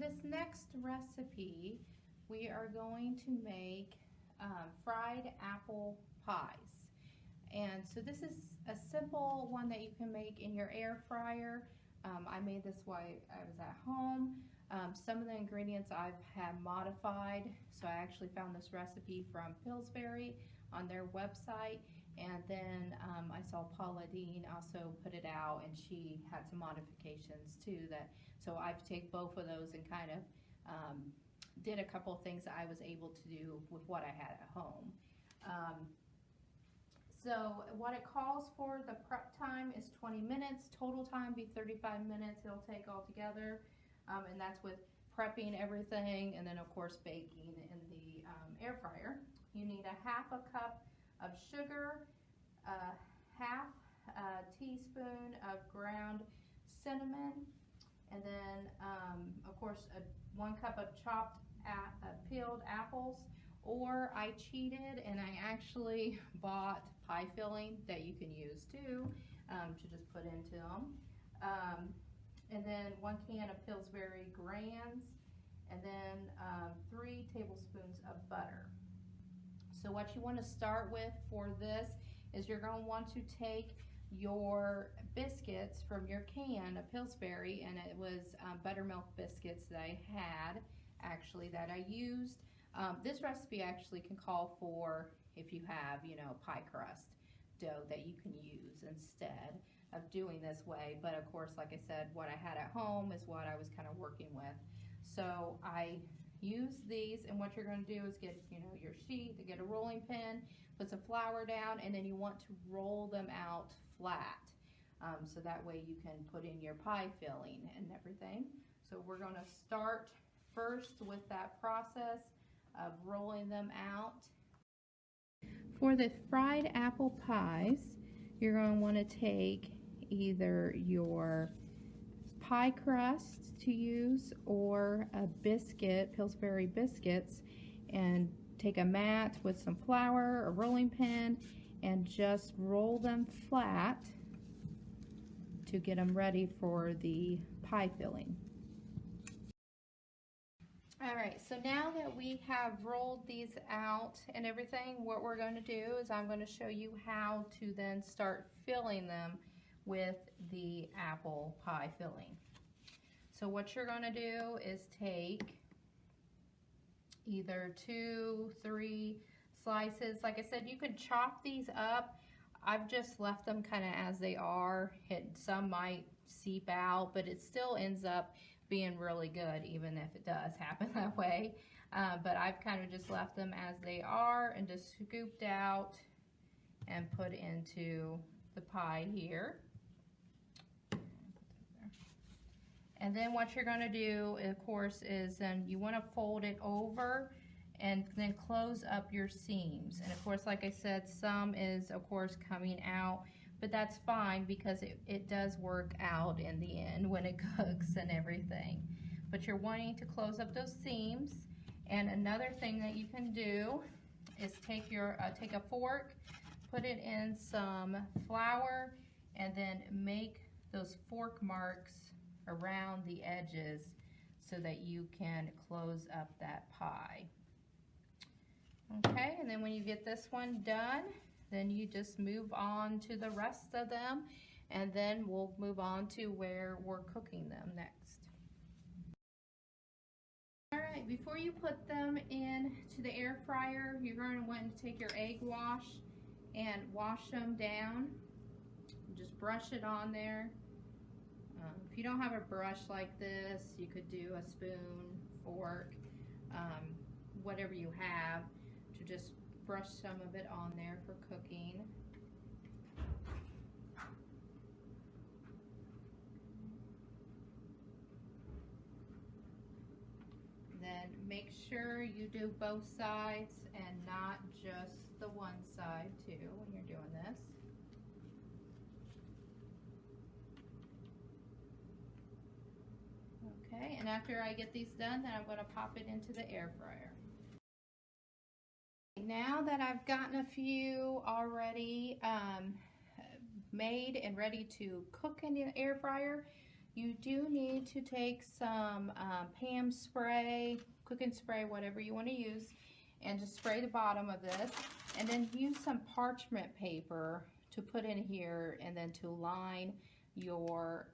this next recipe, we are going to make fried apple pies. And so this is a simple one that you can make in your air fryer. I made this while I was at home. Some of the ingredients I've had modified, so I actually found this recipe from Pillsbury on their website, and then I saw Paula Dean also put it out, and she had some modifications too. So I've taken both of those and kind of did a couple of things that I was able to do with what I had at home. So what it calls for, the prep time is 20 minutes, total time be 35 minutes it'll take altogether, and that's with prepping everything and then of course baking in the air fryer. You need a half a cup of sugar, half a teaspoon of ground cinnamon, and then of course 1 cup of chopped peeled apples. Or I cheated and I actually bought pie filling that you can use too, to just put into them. And then 1 can of Pillsbury Grands, and then 3 tablespoons of butter. So what you want to start with for this is you're going to want to take your biscuits from your can of Pillsbury, and it was buttermilk biscuits that I had actually that I used. This recipe actually can call for if you have, pie crust dough that you can use instead of doing this way. But of course, like I said, what I had at home is what I was kind of working with. So I use these, and what you're going to do is get, your sheet, to get a rolling pin, put some flour down, and then you want to roll them out flat. So that way you can put in your pie filling and everything. So we're going to start first with that process of rolling them out. For the fried apple pies, you're going to want to take either your pie crust to use or a biscuit, Pillsbury biscuits, and take a mat with some flour, a rolling pin, and just roll them flat to get them ready for the pie filling. Alright, so now that we have rolled these out and everything, what we're going to do is I'm going to show you how to then start filling them with the apple pie filling. So what you're going to do is take either 2, 3 slices. Like I said, you could chop these up. I've just left them kind of as they are. Some might seep out, but it still ends up being really good, even if it does happen that way. But I've kind of just left them as they are and just scooped out and put into the pie here. And then what you're going to do, of course, is then you want to fold it over and then close up your seams. And of course, like I said, some is of course coming out, but that's fine because it does work out in the end when it cooks and everything. But you're wanting to close up those seams. And another thing that you can do is take a fork, put it in some flour, and then make those fork marks around the edges so that you can close up that pie. Okay, and then when you get this one done, then you just move on to the rest of them, and then we'll move on to where we're cooking them next. Alright, before you put them into the air fryer, you're going to want to take your egg wash and wash them down. Just brush it on there. If you don't have a brush like this, you could do a spoon, fork, whatever you have, to just brush some of it on there for cooking. Then make sure you do both sides and not just the one side too when you're doing this. Okay, and after I get these done, then I'm going to pop it into the air fryer. Now that I've gotten a few already made and ready to cook in the air fryer, You do need to take some Pam spray, cooking spray, whatever you want to use, and just spray the bottom of this, and then use some parchment paper to put in here, and then to line your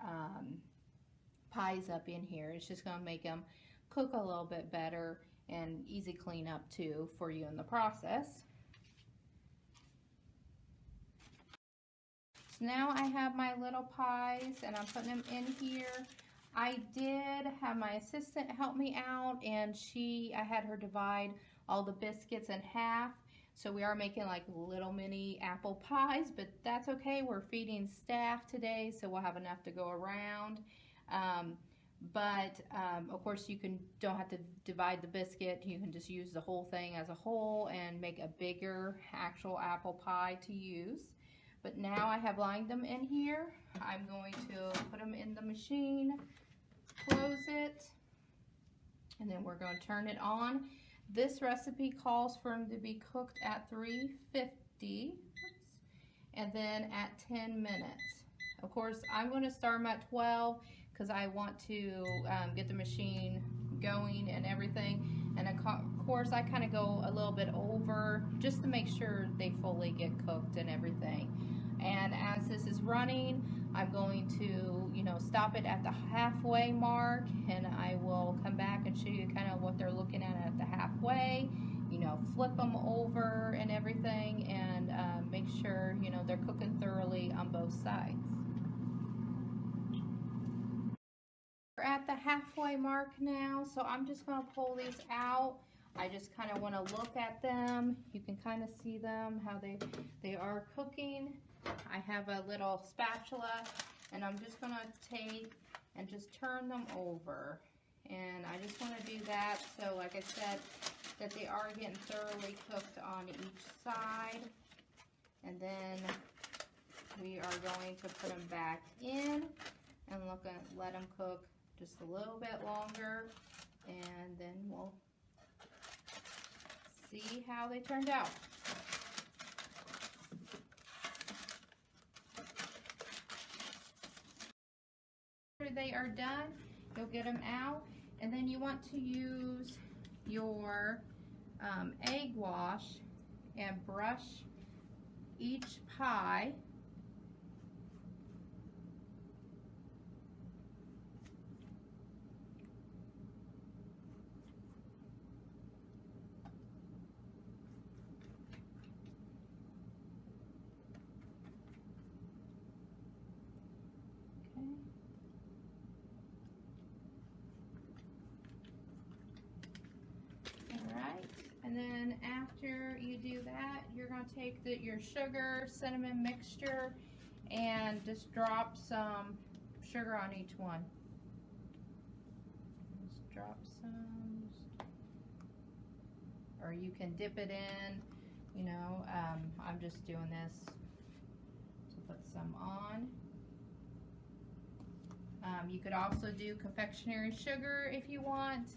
pies up in here. It's just going to make them cook a little bit better and easy cleanup too for you in the process. So now I have my little pies and I'm putting them in here. I did have my assistant help me out, and I had her divide all the biscuits in half. So we are making like little mini apple pies, but that's okay. We're feeding staff today, so we'll have enough to go around. Of course, you don't have to divide the biscuit. You can just use the whole thing as a whole and make a bigger actual apple pie to use. But now I have lined them in here. I'm going to put them in the machine, close it, and then we're going to turn it on. This recipe calls for them to be cooked at 350 and then at 10 minutes. Of course, I'm going to start them at 12 because I want to get the machine going and everything. And of course, I kind of go a little bit over just to make sure they fully get cooked and everything. And as this is running, I'm going to, stop it at the halfway mark, and I will come back and show you kind of what they're looking at the halfway. Flip them over and everything, and make sure, they're cooking thoroughly on both sides. We're at the halfway mark now, so I'm just going to pull these out. I just kind of want to look at them. You can kind of see them, how they are cooking. I have a little spatula, and I'm just going to take and just turn them over. And I just want to do that so, like I said, that they are getting thoroughly cooked on each side. And then we are going to put them back in and let them cook just a little bit longer, and then we'll see how they turned out. After they are done, you'll get them out, and then you want to use your egg wash and brush each pie. And then after you do that, you're going to take your sugar, cinnamon mixture, and just drop some sugar on each one. Just drop some, or you can dip it in, I'm just doing this to put some on. You could also do confectionery sugar if you want.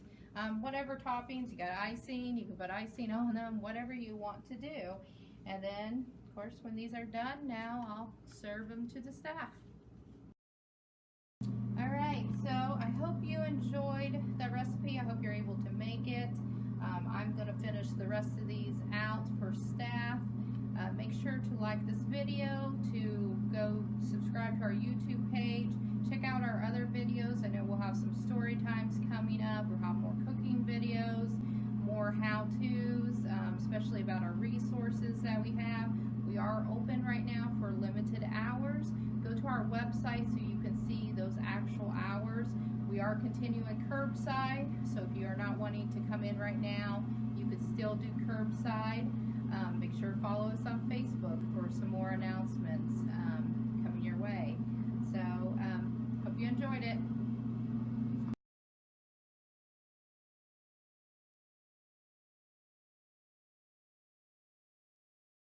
Whatever toppings, you got icing, you can put icing on them, whatever you want to do. And then, of course, when these are done, now I'll serve them to the staff. Alright, so I hope you enjoyed the recipe. I hope you're able to make it. I'm going to finish the rest of these out for staff. Make sure to like this video, to go subscribe to our YouTube page. Check out our other videos. I know we'll have some story times coming up. We'll have more cooking videos, more how-tos, especially about our resources that we have. We are open right now for limited hours. Go to our website so you can see those actual hours. We are continuing curbside, so if you are not wanting to come in right now, you could still do curbside. Make sure to follow us on Facebook for some more announcements.